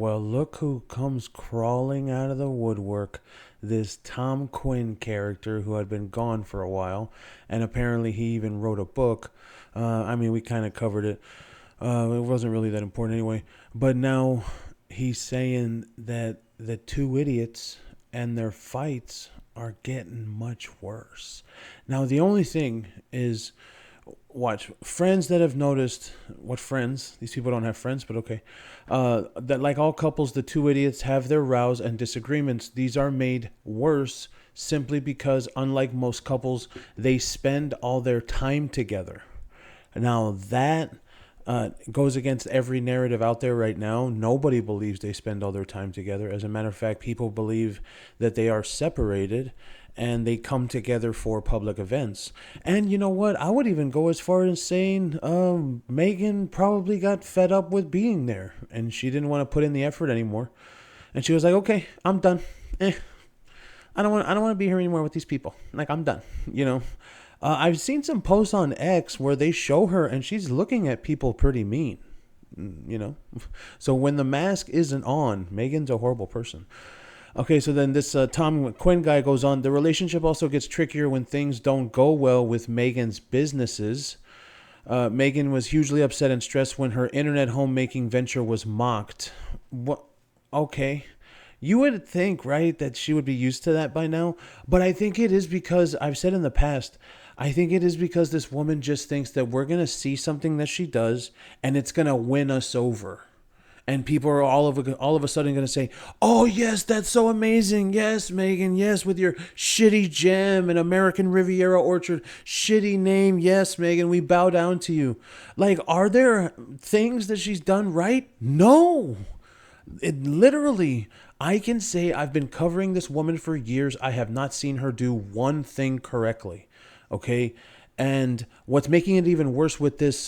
Well, look who comes crawling out of the woodwork. This Tom Quinn character who had been gone for a while, and apparently he even wrote a book. I mean, we kind of covered it. It wasn't really that important anyway. But now he's saying that the two idiots and their fights are getting much worse. Now, the only thing is, watch, friends that have noticed, what friends? These people don't have friends, but okay. That, like all couples, the two idiots have their rows and disagreements. These are made worse simply because, unlike most couples, they spend all their time together. Now, that goes against every narrative out there right now. Nobody believes they spend all their time together. As a matter of fact, people believe that they are separated and they come together for public events. And you know what? I would even go as far as saying Meghan probably got fed up with being there and she didn't want to put in the effort anymore. And she was like, okay, I'm done. I don't want to be here anymore with these people. Like, I'm done, you know. I've seen some posts on X where they show her and she's looking at people pretty mean, you know. So when the mask isn't on, Meghan's a horrible person. Okay, so then this Tom Quinn guy goes on. The relationship also gets trickier when things don't go well with Meghan's businesses. Meghan was hugely upset and stressed when her internet homemaking venture was mocked. What? Okay. You would think, right, that she would be used to that by now. But I think it is because, I've said in the past, I think it is because this woman just thinks that we're going to see something that she does and it's going to win us over. And people are all of a sudden going to say, oh, yes, that's so amazing. Yes, Meghan. Yes, with your shitty gem and American Riviera Orchard. Shitty name. Yes, Meghan, we bow down to you. Like, are there things that she's done right? No. It literally, I can say I've been covering this woman for years. I have not seen her do one thing correctly. Okay. And what's making it even worse with this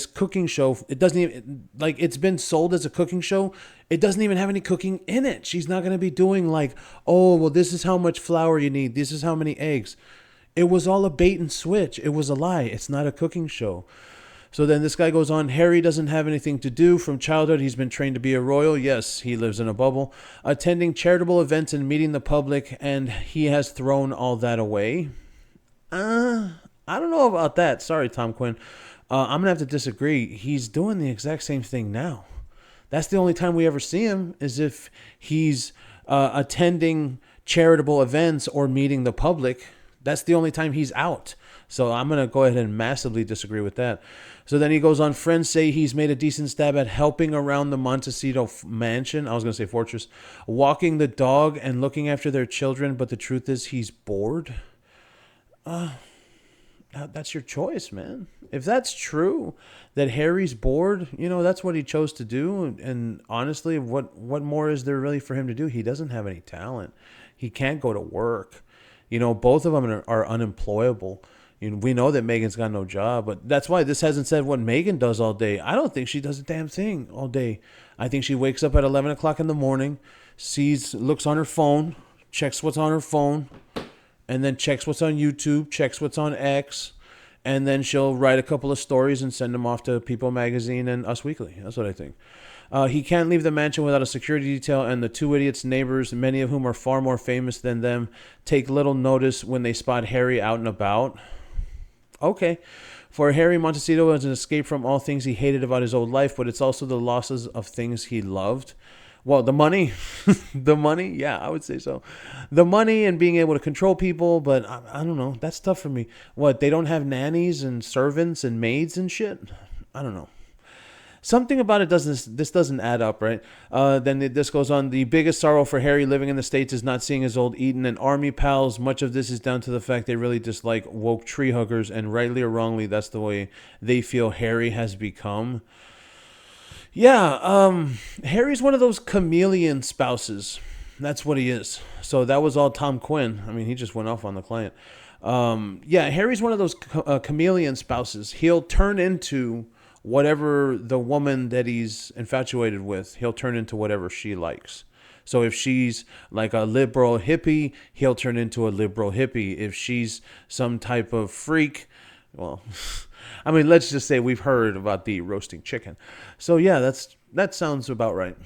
cooking show, it doesn't even, like, it's been sold as a cooking show. It doesn't even have any cooking in it. She's not going to be doing like, oh, well, this is how much flour you need. This is how many eggs. It was all a bait and switch. It was a lie. It's not a cooking show. So then this guy goes on, Harry doesn't have anything to do. From childhood, he's been trained to be a royal. Yes, he lives in a bubble. Attending charitable events and meeting the public, and he has thrown all that away. I don't know about that. Sorry, Tom Quinn. I'm going to have to disagree. He's doing the exact same thing now. That's the only time we ever see him is if he's attending charitable events or meeting the public. That's the only time he's out. So I'm going to go ahead and massively disagree with that. So then he goes on, friends say he's made a decent stab at helping around the Montecito mansion. I was going to say fortress. Walking the dog and looking after their children. But the truth is he's bored. That's your choice, man. If that's true, that Harry's bored, you know, that's what he chose to do. And honestly, what more is there really for him to do? He doesn't have any talent. He can't go to work. You know, both of them are unemployable. You know, we know that Meghan's got no job, but that's why this hasn't said what Meghan does all day. I don't think she does a damn thing all day. I think she wakes up at 11 o'clock in the morning, looks on her phone, checks what's on her phone, and then checks what's on YouTube, checks what's on X, and then she'll write a couple of stories and send them off to People Magazine and Us Weekly. That's what I think. He can't leave the mansion without a security detail, and the two idiots' neighbors, many of whom are far more famous than them, take little notice when they spot Harry out and about. Okay. For Harry, Montecito is an escape from all things he hated about his old life, but it's also the losses of things he loved. Well, the money, yeah, I would say so. The money and being able to control people, but I don't know. That's tough for me. What, they don't have nannies and servants and maids and shit? I don't know. Something about it this doesn't add up, right? Then this goes on. The biggest sorrow for Harry living in the States is not seeing his old Eton and Army pals. Much of this is down to the fact they really dislike woke tree huggers, and rightly or wrongly, that's the way they feel Harry has become. Yeah, Harry's one of those chameleon spouses. That's what he is. So that was all Tom Quinn. I mean, he just went off on the client. Yeah, Harry's one of those chameleon spouses. He'll turn into whatever the woman that he's infatuated with, he'll turn into whatever she likes. So if she's like a liberal hippie, he'll turn into a liberal hippie. If she's some type of freak, well, I mean, let's just say we've heard about the roasting chicken. So yeah, that sounds about right.